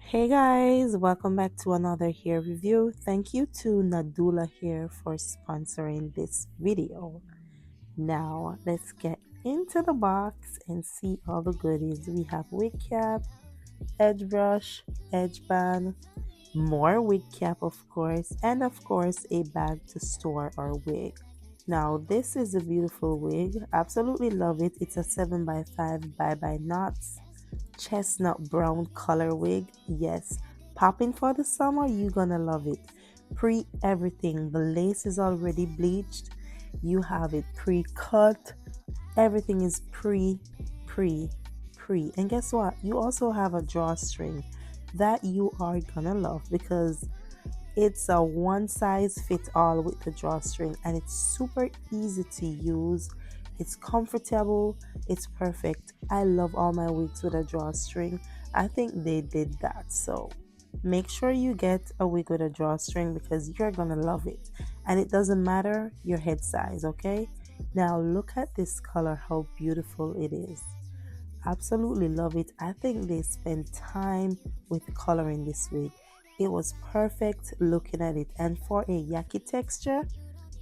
Hey guys, welcome back to another hair review. Thank you to Nadula Hair for sponsoring this video. Now let's get into the box and see all the goodies. We have wig cap, edge brush, edge band, more wig cap of course, and of course a bag to store our wig. Now this is a beautiful wig. Absolutely love it. It's a 7x5 bye-bye knots chestnut brown color wig. Yes, popping for the summer, you're gonna love it. Pre everything. The lace is already bleached. You have it pre-cut. Everything is pre. And guess what? You also have a drawstring that you are gonna love because it's a one size fit all with the drawstring and it's super easy to use. It's comfortable, it's perfect. I love all my wigs with a drawstring. I think they did that. So make sure you get a wig with a drawstring because you're gonna love it. And it doesn't matter your head size, okay? Now look at this color, how beautiful it is. Absolutely love it. I think they spent time with coloring this wig. It was perfect looking at it. And for a yaki texture,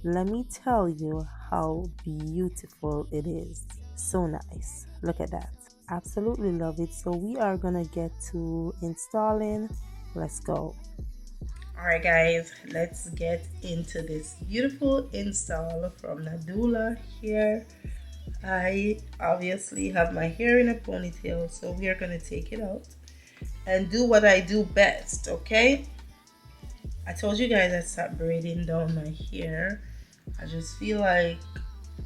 let me tell you how beautiful it is. So nice. Look at that. Absolutely love it. So we are gonna get to installing. Let's go. Alright guys, let's get into this beautiful install from Nadula here. I obviously have my hair in a ponytail, so we are going to take it out and do what I do best, okay? I told you guys I stopped braiding down my hair. I just feel like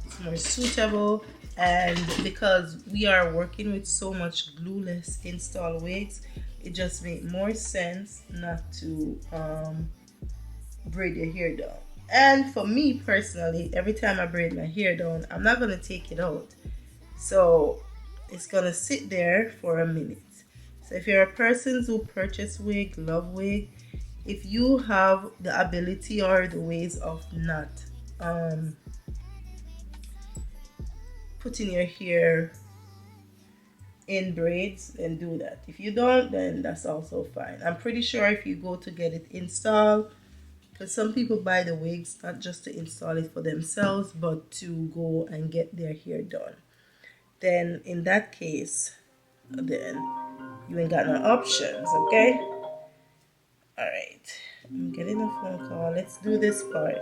it's more suitable, and because we are working with so much glueless install wigs, it just makes more sense not to braid your hair down. And for me personally, every time I braid my hair down, I'm not going to take it out. So it's going to sit there for a minute. So if you're a person who purchase wig, love wig, if you have the ability or the ways of not putting your hair in braids, then do that. If you don't, then that's also fine. I'm pretty sure if you go to get it installed, because some people buy the wigs not just to install it for themselves, but to go and get their hair done. Then in that case, then you ain't got no options, okay? Alright, I'm getting a phone call. Let's do this part.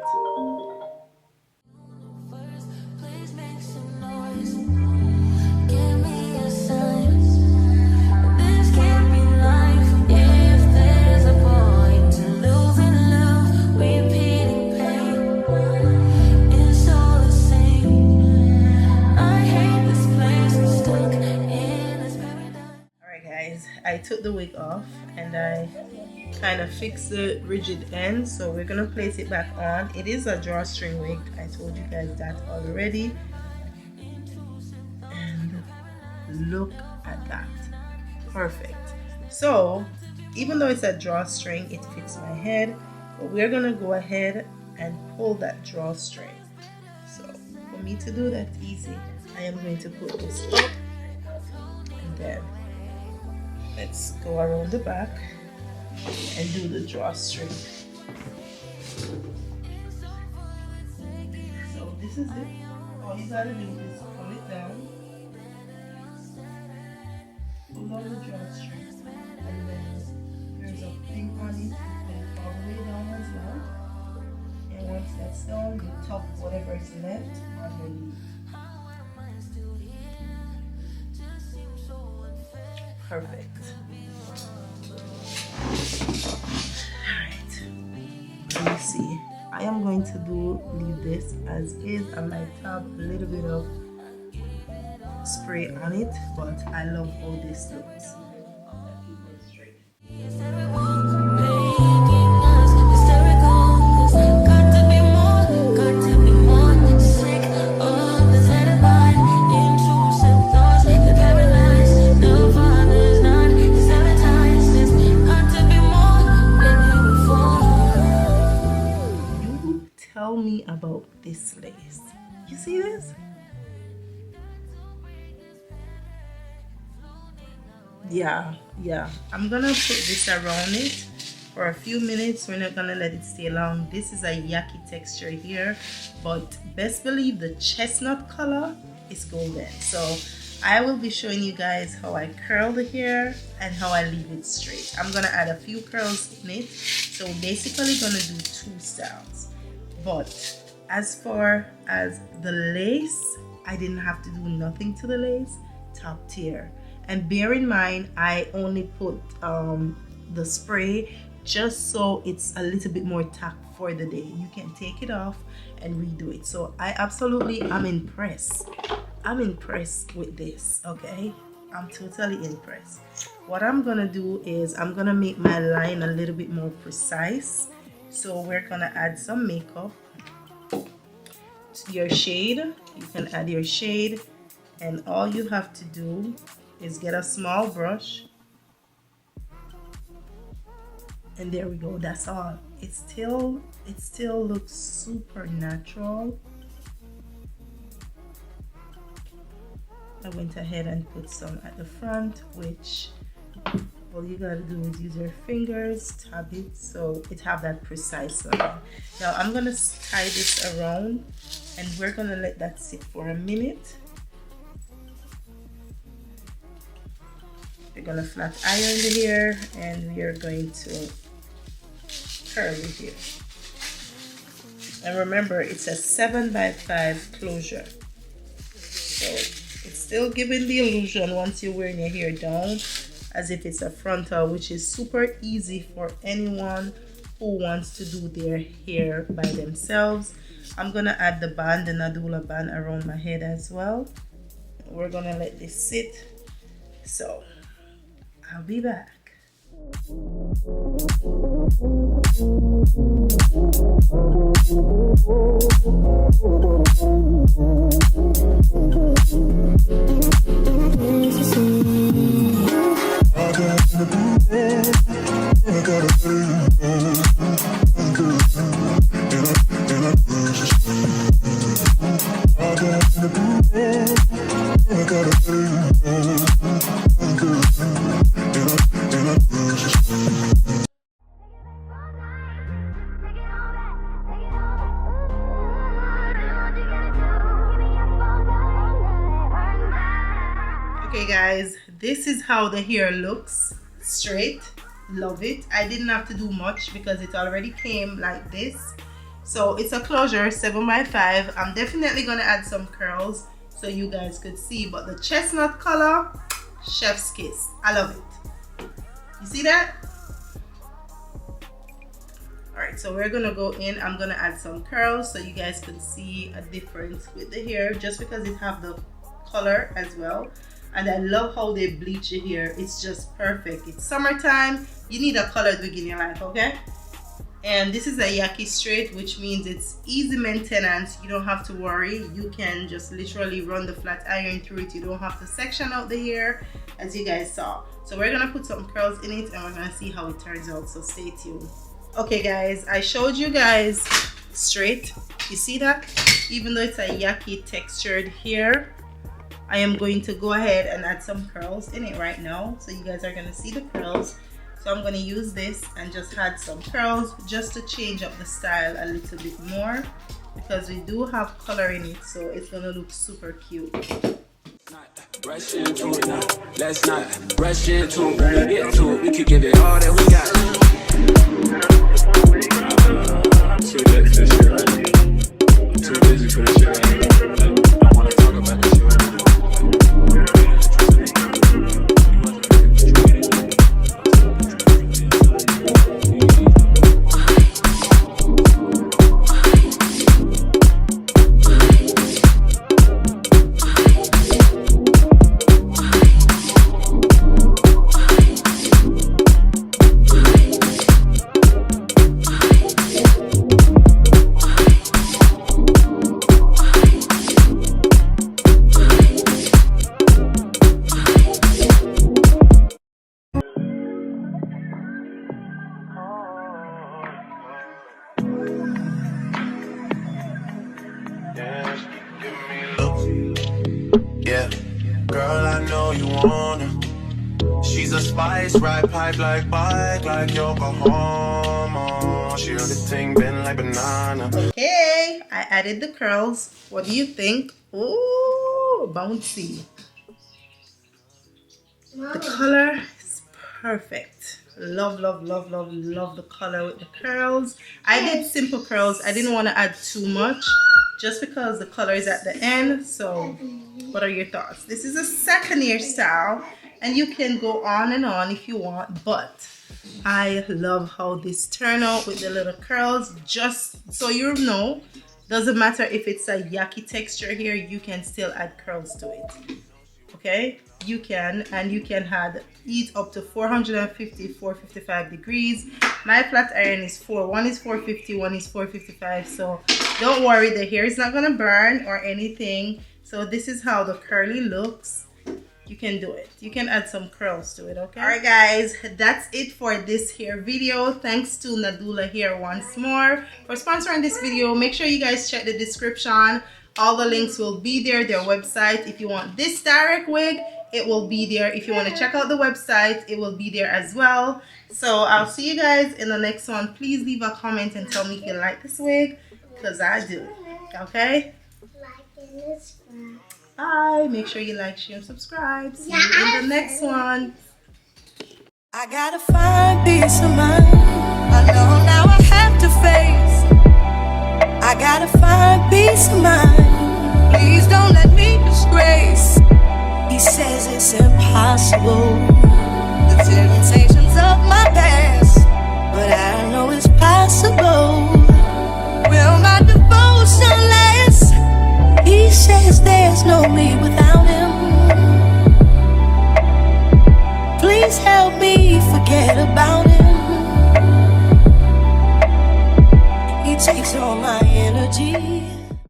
I took the wig off and I kind of fixed the rigid end, so we're gonna place it back on. It is a drawstring wig, I told you guys that already. And look at that, perfect. So even though it's a drawstring, it fits my head, but we're gonna go ahead and pull that drawstring. So for me to do that easy, I am going to put this up and then let's go around the back and do the drawstring. So this is it. All you gotta do is pull it down, pull on the drawstring, and then there's a thing on it. You put it all the way down as well. And once that's done, you tuck whatever is left underneath. Perfect. Alright, let me see. I am going to leave this as is. I might have a little bit of spray on it, but I love how this looks. Tell me about this lace. You see this? yeah, yeah, I'm gonna put this around it for a few minutes. We're not gonna let it stay long. This is a yaki texture here, but best believe the chestnut color is golden. So I will be showing you guys how I curl the hair and how I leave it straight. I'm gonna add a few curls in it, so basically gonna do two styles. But as far as the lace, I didn't have to do nothing to the lace. Top tier. And bear in mind, I only put the spray just so it's a little bit more tack for the day. You can take it off and redo it. So I absolutely am impressed. I'm impressed with this, okay? I'm totally impressed. What I'm gonna do is I'm gonna make my line a little bit more precise. So we're gonna add some makeup. Your shade, you can add your shade, and all you have to do is get a small brush, and there we go. That's all. It still looks super natural. I went ahead and put some at the front, which all you gotta do is use your fingers, tap it so it have that precise line. Now I'm gonna tie this around, and we're gonna let that sit for a minute. We're gonna flat iron the hair, and we are going to curl it here. And remember, it's a 7x5 closure, so it's still giving the illusion once you're wearing your hair down as if it's a frontal, which is super easy for anyone who wants to do their hair by themselves. I'm gonna add the band, the Nadula band, around my head as well. We're gonna let this sit. So I'll be back. Okay guys, this is how the hair looks straight. Love it. I didn't have to do much because it already came like this. So it's a closure, 7x5. I'm definitely gonna add some curls so you guys could see, but the chestnut color, chef's kiss. I love it. You see that? Alright, so we're gonna go in. I'm gonna add some curls so you guys can see a difference with the hair, just because it have the color as well. And I love how they bleach your hair. It's just perfect. It's summertime. You need a colored wig in your life, okay? And this is a yaki straight, which means it's easy maintenance. You don't have to worry. You can just literally run the flat iron through it. You don't have to section out the hair, as you guys saw. So we're gonna put some curls in it, and we're gonna see how it turns out. So stay tuned. Okay guys, I showed you guys straight. You see that? Even though it's a yaki textured hair, I am going to go ahead and add some curls in it right now. So you guys are gonna see the curls. So I'm gonna use this and just add some curls just to change up the style a little bit more, because we do have color in it, so it's gonna look super cute. Rush into it now. Let's not rush into it. When we get to it, we could give it all that we got. Too late for this shit right now. I'm too busy for this shit right now. Don't wanna talk about this shit right now. Yeah, girl, I know you wanna. She's a spice, ride pipe like bike, like Yokohama. She heard the thing bend like banana. Okay, I added the curls. What do you think? Ooh, bouncy. The color is perfect. Love, love, love, love, love the color with the curls. I did simple curls. I didn't want to add too much just because the color is at the end. So what are your thoughts? This is a second hairstyle and you can go on and on if you want, but I love how this turned out with the little curls. Just so you know, doesn't matter if it's a yaki texture here, you can still add curls to it. Okay, you can, and you can add heat up to 450 455 degrees. My flat iron is one is 450, one is 455, so don't worry, the hair is not gonna burn or anything. So this is how the curly looks. You can do it. You can add some curls to it. Okay, all right guys, that's it for this hair video. Thanks to Nadula here once more for sponsoring this video. Make sure you guys check the description. All the links will be there, their website. If you want this direct wig, it will be there. If you want to check out the website, it will be there as well. So I'll see you guys in the next one. Please leave a comment and tell me if you like this wig, because I do. Okay? Bye. Make sure you like, share, and subscribe. See you in the next one. I gotta find peace of mind. I know now I have to face. I gotta find peace of mind. Please don't let me disgrace. He says it's impossible, the temptations of my past, but I know it's possible. Will my devotion last? He says there's no me without him. Please help me forget about him. He takes all my energy.